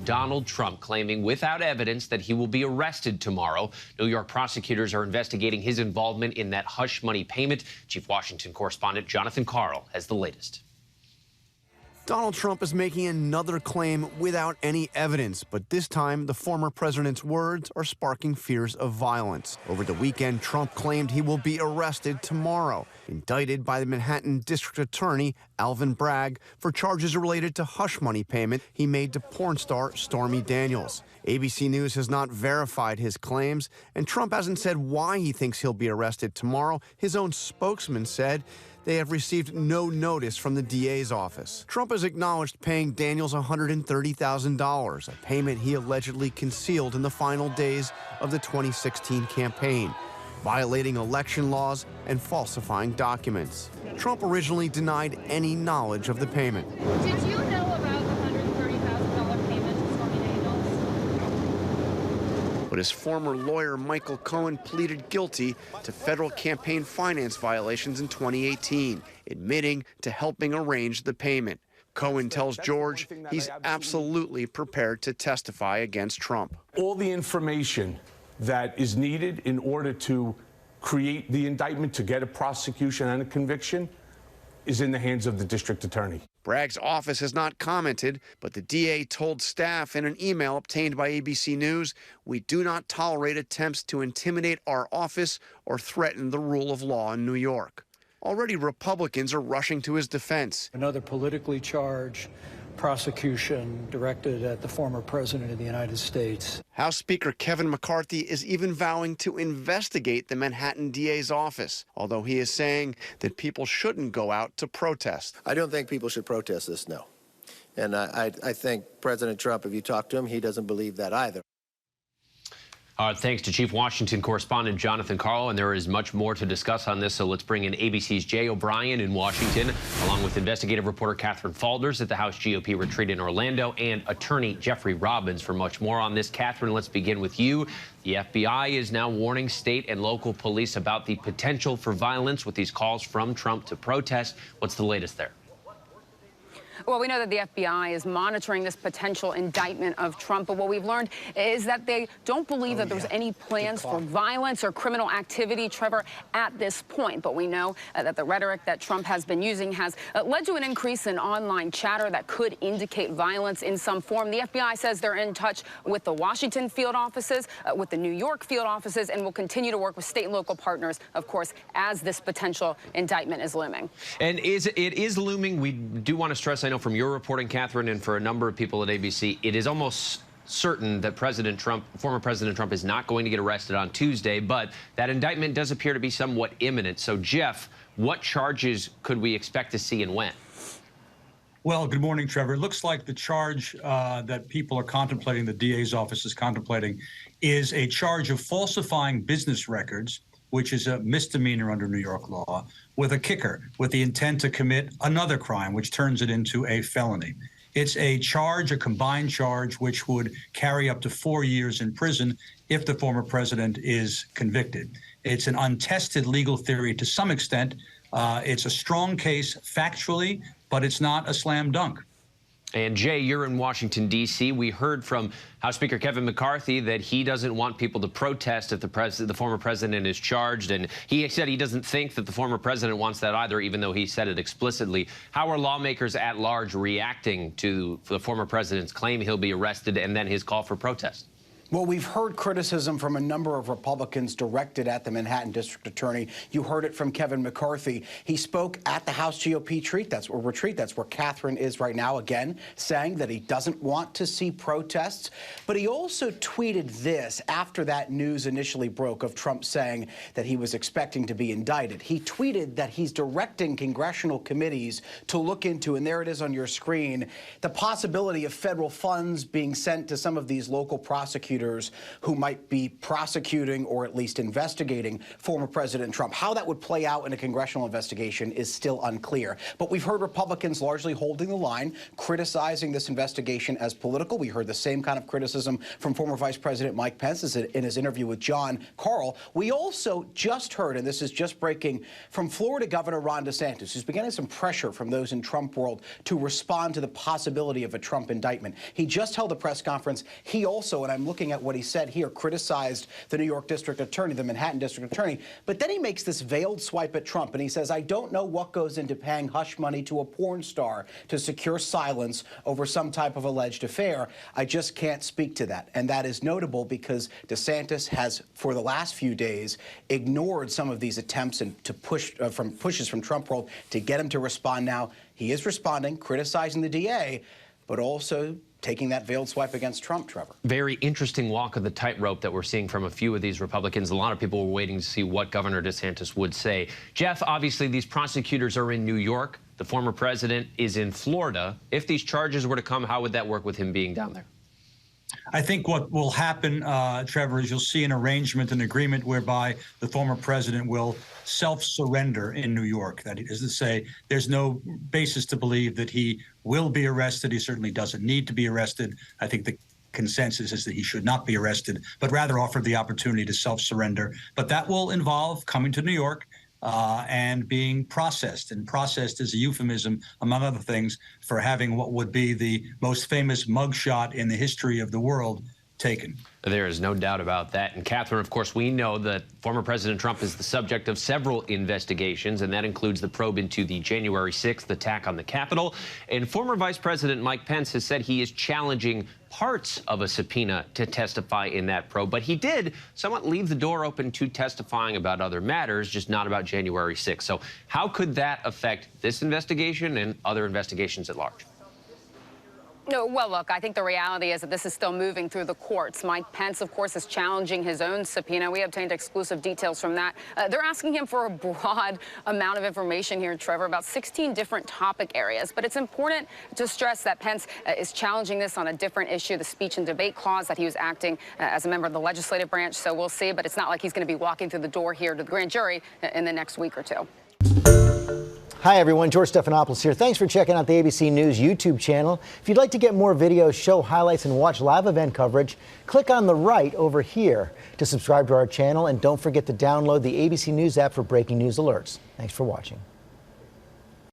Donald Trump, claiming without evidence that he will be arrested tomorrow. New York prosecutors are investigating his involvement in that hush money payment. Chief Washington correspondent Jonathan Karl has the latest. Donald Trump is making another claim without any evidence, but this time the former president's words are sparking fears of violence. Over the weekend, Trump claimed he will be arrested tomorrow, indicted by the Manhattan District Attorney Alvin Bragg for charges related to hush money payment he made to porn star Stormy Daniels. ABC News has not verified his claims, and Trump hasn't said why he thinks he'll be arrested tomorrow. His own spokesman said they have received no notice from the DA's office. Trump has acknowledged paying Daniels $130,000, a payment he allegedly concealed in the final days of the 2016 campaign, violating election laws and falsifying documents. Trump originally denied any knowledge of the payment. Did you know about the $130,000 payment to Stormy Daniels? But his former lawyer, Michael Cohen, pleaded guilty to federal campaign finance violations in 2018, admitting to helping arrange the payment. Cohen tells George he's absolutely prepared to testify against Trump. All the information that is needed in order to create the indictment, to get a prosecution and a conviction, is in the hands of the district attorney. Bragg's office has not commented, but the DA told staff in an email obtained by ABC News, "We do not tolerate attempts to intimidate our office or threaten the rule of law in New York." Already, Republicans are rushing to his defense. Another politically charged prosecution directed at the former president of the United States. House Speaker Kevin McCarthy is even vowing to investigate the Manhattan DA's office, although he is saying that people shouldn't go out to protest. I don't think people should protest this, no. And I think President Trump, if you talk to him, he doesn't believe that either. Thanks to Chief Washington correspondent Jonathan Karl, and there is much more to discuss on this, so let's bring in ABC's Jay O'Brien in Washington, along with investigative reporter Catherine Falders at the House GOP retreat in Orlando, and attorney Jeffrey Robbins for much more on this. Catherine, let's begin with you. The FBI is now warning state and local police about the potential for violence with these calls from Trump to protest. What's the latest there? Well, we know that the FBI is monitoring this potential indictment of Trump, but what we've learned is that they don't believe that there's any plans for violence or criminal activity, Trevor, at this point. But we know that the rhetoric that Trump has been using has led to an increase in online chatter that could indicate violence in some form. The FBI says they're in touch with the Washington field offices, with the New York field offices, and will continue to work with state and local partners, of course, as this potential indictment is looming. And it is looming. We do want to stress, I know from your reporting, Catherine, and for a number of people at ABC, it is almost certain that former President Trump is not going to get arrested on Tuesday, but that indictment does appear to be somewhat imminent. So, Jeff, what charges could we expect to see and when? Well, good morning, Trevor. It looks like the charge that people are contemplating, the DA's office is contemplating, is a charge of falsifying business records, which is a misdemeanor under New York law, with a kicker, with the intent to commit another crime, which turns it into a felony. It's a charge, a combined charge, which would carry up to 4 years in prison if the former president is convicted. It's an untested legal theory to some extent. It's a strong case factually, but it's not a slam dunk. And Jay, you're in Washington, D.C. We heard from House Speaker Kevin McCarthy that he doesn't want people to protest if the former president is charged. And he said he doesn't think that the former president wants that either, even though he said it explicitly. How are lawmakers at large reacting to the former president's claim he'll be arrested and then his call for protest? Well, we've heard criticism from a number of Republicans directed at the Manhattan District Attorney. You heard it from Kevin McCarthy. He spoke at the House GOP retreat. That's where Catherine is right now, again, saying that he doesn't want to see protests. But he also tweeted this after that news initially broke of Trump saying that he was expecting to be indicted. He tweeted that he's directing congressional committees to look into, and there it is on your screen, the possibility of federal funds being sent to some of these local prosecutors prosecutors who might be prosecuting or at least investigating former President Trump. How that would play out in a congressional investigation is still unclear. But we've heard Republicans largely holding the line, criticizing this investigation as political. We heard the same kind of criticism from former Vice President Mike Pence in his interview with John Carl. We also just heard, and this is just breaking, from Florida Governor Ron DeSantis, who's beginning some pressure from those in Trump world to respond to the possibility of a Trump indictment. He just held a press conference. He also, and I'm looking at what he said here, criticized the New York District Attorney, the Manhattan District Attorney. But then he makes this veiled swipe at Trump, and he says, I don't know what goes into paying hush money to a porn star to secure silence over some type of alleged affair. I just can't speak to that. And that is notable because DeSantis has, for the last few days, ignored some of these attempts and to pushes from Trump world to get him to respond now. He is responding, criticizing the DA, but also taking that veiled swipe against Trump, Trevor. Very interesting walk of the tightrope that we're seeing from a few of these Republicans. A lot of people were waiting to see what Governor DeSantis would say. Jeff, obviously these prosecutors are in New York. The former president is in Florida. If these charges were to come, how would that work with him being down there? I think what will happen, Trevor, is you'll see an arrangement, an agreement whereby the former president will self-surrender in New York. That is to say, there's no basis to believe that he will be arrested. He certainly doesn't need to be arrested. I think the consensus is that he should not be arrested, but rather offered the opportunity to self-surrender. But that will involve coming to New York and being processed. And processed is a euphemism, among other things, for having what would be the most famous mugshot in the history of the world taken. There is no doubt about that. And Catherine, of course, we know that former President Trump is the subject of several investigations, and that includes the probe into the January 6th attack on the Capitol. And former Vice President Mike Pence has said he is challenging parts of a subpoena to testify in that probe. But he did somewhat leave the door open to testifying about other matters, just not about January 6th. So how could that affect this investigation and other investigations at large? No, well, look, I think the reality is that this is still moving through the courts. Mike Pence, of course, is challenging his own subpoena. We obtained exclusive details from that. They're asking him for a broad amount of information here, Trevor, about 16 different topic areas. But it's important to stress that Pence is challenging this on a different issue, the speech and debate clause, that he was acting as a member of the legislative branch. So we'll see. But it's not like he's going to be walking through the door here to the grand jury in the next week or two. Hi, everyone. George Stephanopoulos here. Thanks for checking out the ABC News YouTube channel. If you'd like to get more videos, show highlights, and watch live event coverage, click on the right over here to subscribe to our channel. And don't forget to download the ABC News app for breaking news alerts. Thanks for watching.